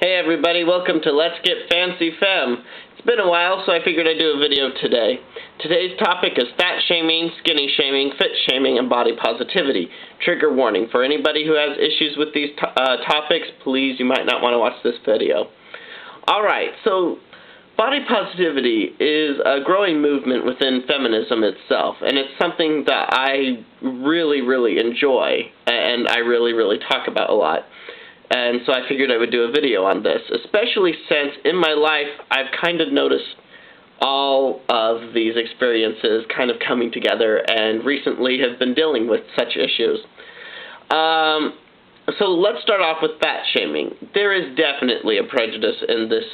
Hey everybody, welcome to Let's Get Fancy Fem. It's been a while, so I figured I'd do a video today. Today's topic is fat shaming, skinny shaming, fit shaming, and body positivity. Trigger warning, for anybody who has issues with these topics, please, you might not want to watch this video. Alright, so body positivity is a growing movement within feminism itself, and it's something that I really enjoy, and I really talk about a lot. And so I figured I would do a video on this, especially since in my life I've kind of noticed all of these experiences kind of coming together and recently have been dealing with such issues. So let's start off with fat shaming. There is definitely a prejudice in this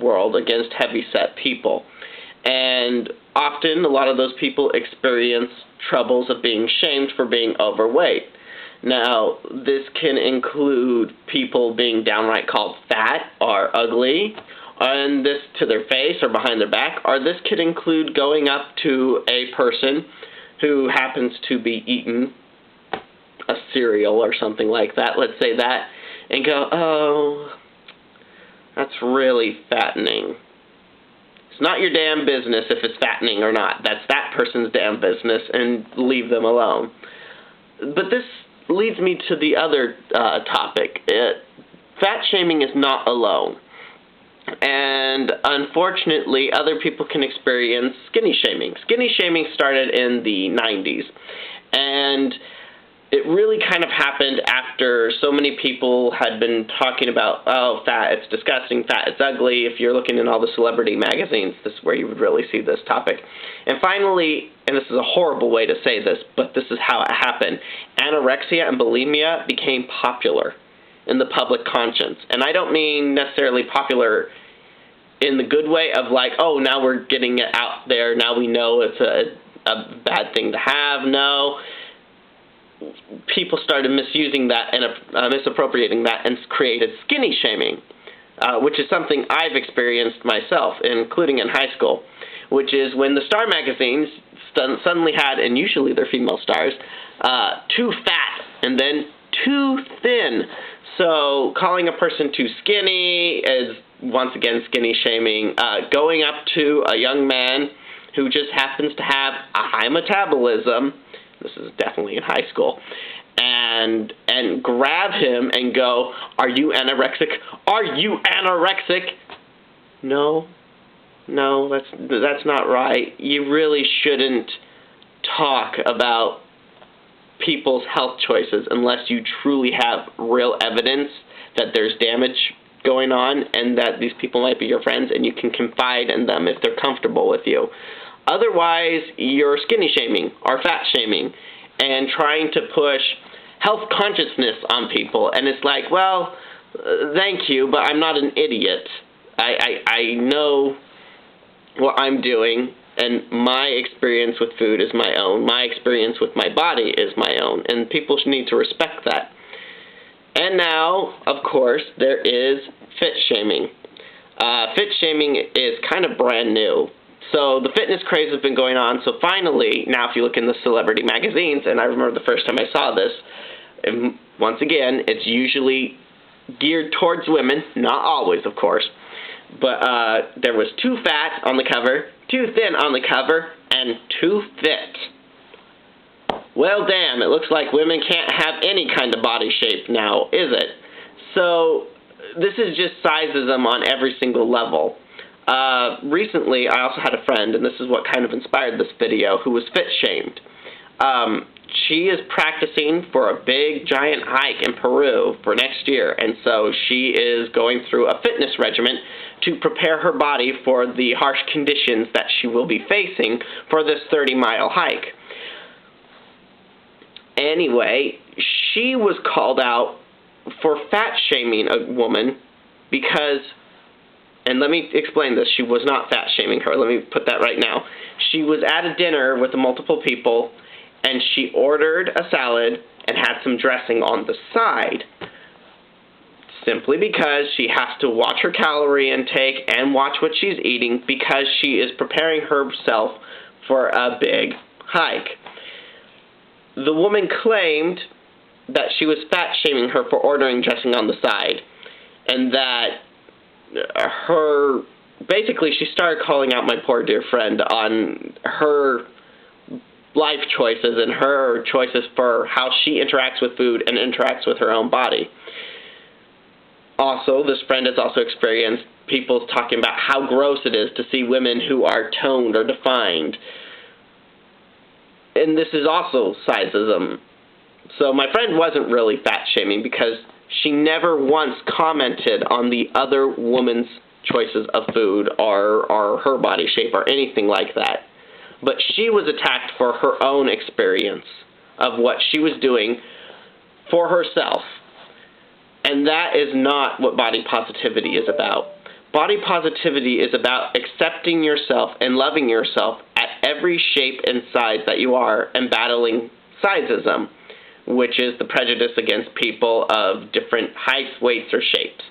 world against heavy-set people. And often a lot of those people experience troubles of being shamed for being overweight. Now, this can include people being downright called fat or ugly, and this to their face or behind their back, or this could include going up to a person who happens to be eating a cereal or something like that, let's say that, and go, oh, that's really fattening. It's not your damn business if it's fattening or not. That's that person's damn business, and leave them alone. But this leads me to the other topic. Fat shaming is not alone. And unfortunately, other people can experience skinny shaming. Skinny shaming started in the 90s. And it really kind of happened after so many people had been talking about, oh, fat, it's disgusting, fat, it's ugly. If you're looking in all the celebrity magazines, this is where you would really see this topic. And finally, and this is a horrible way to say this, but this is how it happened, anorexia and bulimia became popular in the public conscience. And I don't mean necessarily popular in the good way of like, oh, now we're getting it out there, now we know it's a bad thing to have. No. People started misusing that and misappropriating that and created skinny shaming, which is something I've experienced myself, including in high school, which is when the star magazines suddenly had, and usually they're female stars, too fat and then too thin. So calling a person too skinny is, once again, skinny shaming. Going up to a young man who just happens to have a high metabolism, this is definitely in high school, and grab him and go, are you anorexic? Are you anorexic? No, that's not right. You really shouldn't talk about people's health choices unless you truly have real evidence that there's damage going on and that these people might be your friends and you can confide in them if they're comfortable with you. Otherwise, you're skinny shaming or fat shaming and trying to push health consciousness on people. And it's like, well, thank you, but I'm not an idiot. I know what I'm doing, and my experience with food is my own. My experience with my body is my own, and people need to respect that. And now, of course, there is fit shaming. Fit shaming is kind of brand new. So the fitness craze has been going on, so finally, now if you look in the celebrity magazines, and I remember the first time I saw this, and once again, it's usually geared towards women, not always, of course, but there was too fat on the cover, too thin on the cover, and too fit. Well, damn, it looks like women can't have any kind of body shape now, is it? So this is just sizeism on every single level. Recently, I also had a friend, and this is what kind of inspired this video, who was fit shamed. She is practicing for a big, giant hike in Peru for next year, and so she is going through a fitness regimen to prepare her body for the harsh conditions that she will be facing for this 30-mile hike. Anyway, she was called out for fat shaming a woman because, and let me explain this, she was not fat shaming her, let me put that right now. She was at a dinner with multiple people, and she ordered a salad and had some dressing on the side, simply because she has to watch her calorie intake and watch what she's eating because she is preparing herself for a big hike. The woman claimed that she was fat shaming her for ordering dressing on the side, and that basically she started calling out my poor dear friend on her life choices and her choices for how she interacts with food and interacts with her own body. Also, this friend has also experienced people talking about how gross it is to see women who are toned or defined. And this is also sizeism. So my friend wasn't really fat-shaming because she never once commented on the other woman's choices of food or her body shape or anything like that. But she was attacked for her own experience of what she was doing for herself. And that is not what body positivity is about. Body positivity is about accepting yourself and loving yourself at every shape and size that you are and battling sizeism, which is the prejudice against people of different heights, weights, or shapes.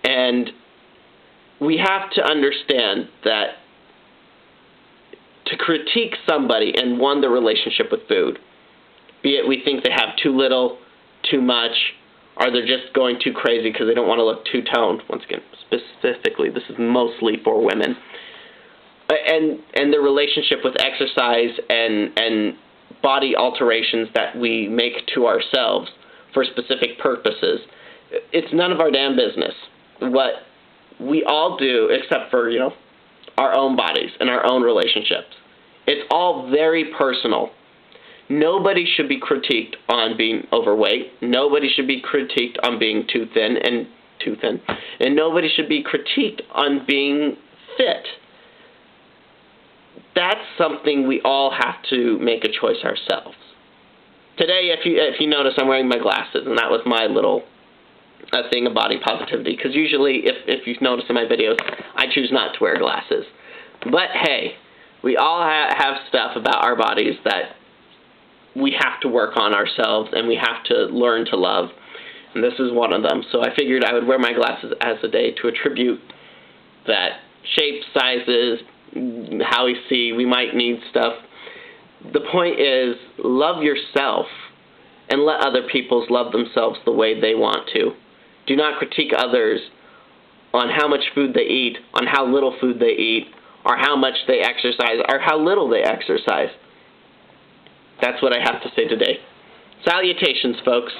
And we have to understand that to critique somebody and their relationship with food, be it we think they have too little, too much, or they're just going too crazy because they don't want to look too toned. Once again, specifically, this is mostly for women. And their relationship with exercise and body alterations that we make to ourselves for specific purposes. It's none of our damn business. What we all do, except for, our own bodies and our own relationships. It's all very personal. Nobody should be critiqued on being overweight. Nobody should be critiqued on being too thin. And nobody should be critiqued on being fit. That's something we all have to make a choice ourselves. Today, if you notice, I'm wearing my glasses, and that was my little thing of body positivity, because usually, if you've noticed in my videos, I choose not to wear glasses. But hey, we all have stuff about our bodies that we have to work on ourselves, and we have to learn to love, and this is one of them. So I figured I would wear my glasses as a day to attribute that shapes, sizes, how we see, we might need stuff. The point is, love yourself and let other people love themselves the way they want to. Do not critique others on how much food they eat, on how little food they eat, or how much they exercise, or how little they exercise. That's what I have to say today. Salutations, folks.